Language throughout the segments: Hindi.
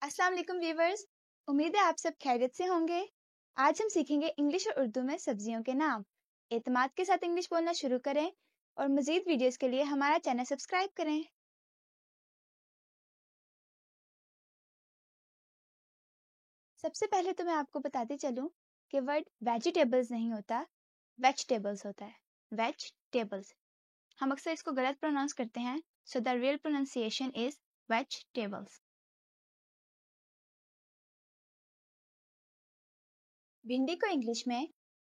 अस्सलाम वालेकुम व्यूवर्स। उम्मीद है आप सब खैरियत से होंगे। आज हम सीखेंगे इंग्लिश और उर्दू में सब्जियों के नाम। एतमाद के साथ इंग्लिश बोलना शुरू करें और मज़ीद वीडियोस के लिए हमारा चैनल सब्सक्राइब करें। सबसे पहले तो मैं आपको बताते चलूं कि वर्ड वेजिटेबल्स नहीं होता, वेजिटेबल्स होता है। वेजिटेबल्स। हम अक्सर इसको गलत प्रोनाउंस करते हैं, so the real pronunciation is vegetables. भिंडी को इंग्लिश में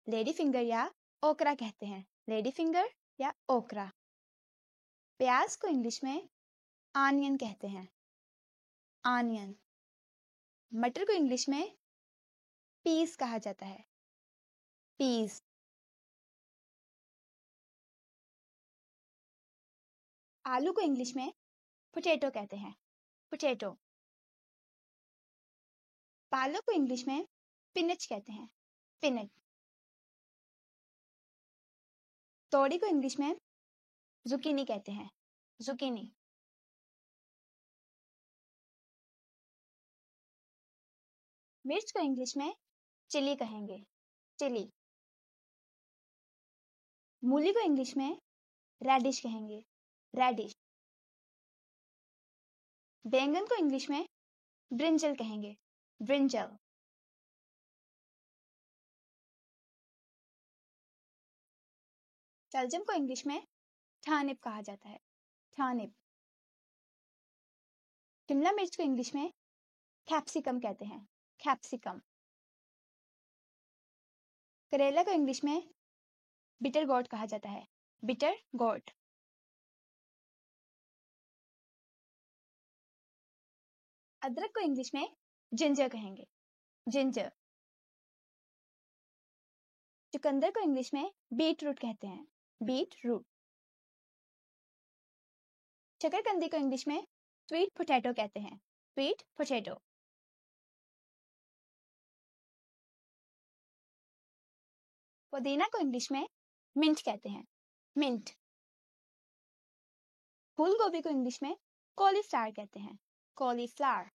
लेडी फिंगर या ओकरा कहते हैं। लेडी फिंगर या ओकरा। प्याज को इंग्लिश में आनियन कहते हैं। आनियन। मटर को इंग्लिश में पीस कहा जाता है। पीस। आलू को इंग्लिश में पोटैटो कहते हैं। पोटैटो। पालक को इंग्लिश में स्पिनच कहते हैं। स्पिनच। तोड़ी को इंग्लिश में जुकीनी कहते हैं। जुकीनी। मिर्च को इंग्लिश में चिली कहेंगे। चिली। मूली को इंग्लिश में रेडिश कहेंगे। रेडिश। बैंगन को इंग्लिश में ब्रिंजल कहेंगे। ब्रिंजल। शलजम को इंग्लिश में टर्निप कहा जाता है। टर्निप। शिमला मिर्च को इंग्लिश में कैप्सिकम कहते हैं। कैप्सिकम। करेला को इंग्लिश में बिटर गोट कहा जाता है। बिटर गोट। अदरक को इंग्लिश में जिंजर कहेंगे। जिंजर। चुकंदर को इंग्लिश में बीट रूट कहते हैं। Beet root. शकरकंदी को इंग्लिश में स्वीट पोटैटो कहते हैं। Sweet potato. पुदीना को इंग्लिश में मिंट कहते हैं। मिंट। फूल गोभी को इंग्लिश में कॉलीफ्लावर कहते हैं। कॉलीफ्लावर।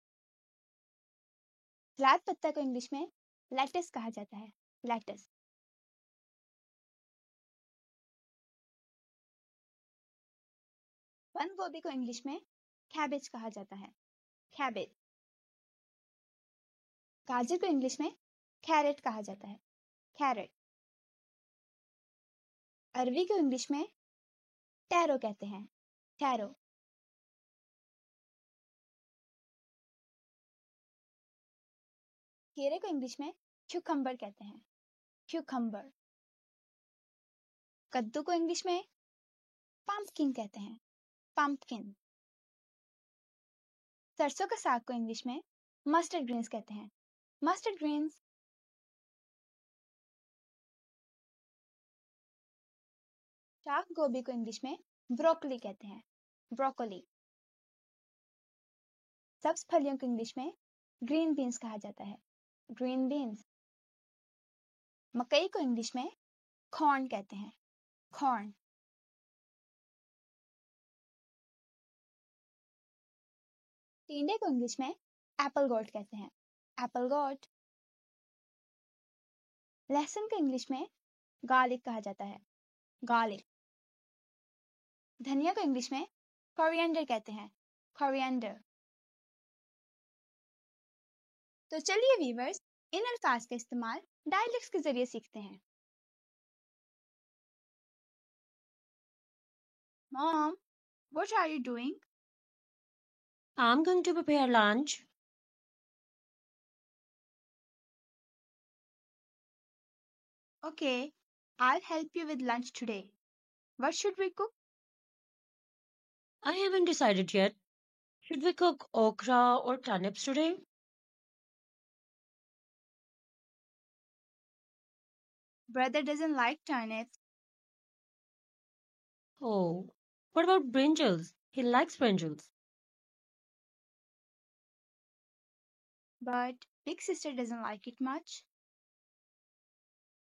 सलाद पत्ता को इंग्लिश में लेटस कहा जाता है। लेटस। बंद गोभी को इंग्लिश में कैबेज कहा जाता है। कैबेज। गाजर को इंग्लिश में कैरेट कहा जाता है। कैरेट। अरवी को इंग्लिश में टैरो कहते हैं। टैरो। खीरे को इंग्लिश में क्यूकम्बर कहते हैं। क्यूकम्बर। कद्दू को इंग्लिश में पंपकिन कहते हैं। पंपकिन। सरसों का साग को इंग्लिश में मस्टर्ड ग्रीन्स कहते हैं। Mustard greens. शाक गोभी को इंग्लिश में ब्रोकली कहते हैं। ब्रोकोली। सब्ज फलियों को इंग्लिश में ग्रीन बीन्स कहा जाता है। Green beans. मकई को इंग्लिश में कॉर्न कहते हैं। कॉर्न। टिंडे को इंग्लिश में एप्पल गोट कहते हैं। एप्पल गोट। लहसुन को इंग्लिश में गार्लिक कहा जाता है। गार्लिक। धनिया को इंग्लिश में कोरिएंडर कहते हैं। कोरिएंडर। तो चलिए वीवर्स, इन अल्फाज का इस्तेमाल डायलेक्ट्स के जरिए सीखते हैं। Mom, what are you doing? I'm going to prepare lunch. Okay, I'll help you with lunch today. What should we cook? I haven't decided yet. Should we cook okra or turnips today? Brother doesn't like turnips, Oh, what about brinjals? He likes brinjals. but big sister doesn't like it much.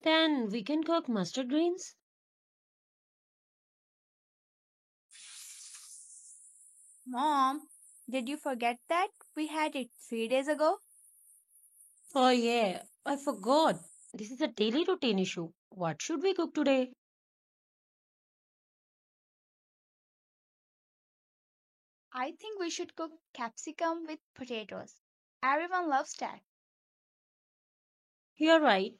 Then we can cook mustard greens. Mom, Did you forget that we had it 3 days ago? Oh, yeah, I forgot. This is a daily routine issue. What should we cook today? I think we should cook capsicum with potatoes. Everyone loves that. You're right.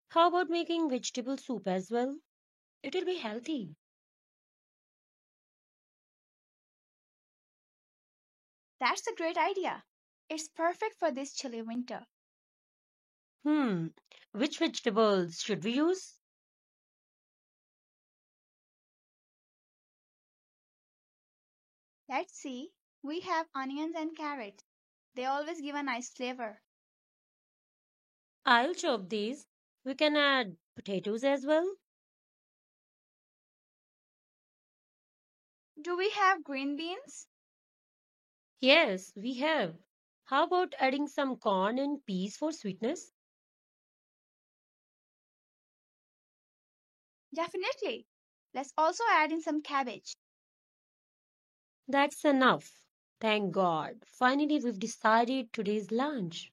How about making vegetable soup as well? It'll be healthy. That's a great idea. It's perfect for this chilly winter. Hmm, which vegetables should we use? Let's see. We have onions and carrots. They always give a nice flavor. I'll chop these. We can add potatoes as well. Do we have green beans? Yes, we have. How about adding some corn and peas for sweetness? Definitely. Let's also add in some cabbage. That's enough. Thank God. Finally, we've decided today's lunch.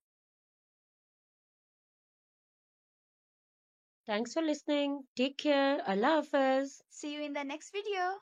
Thanks for listening. Take care. Allah Hafiz. See you in the next video.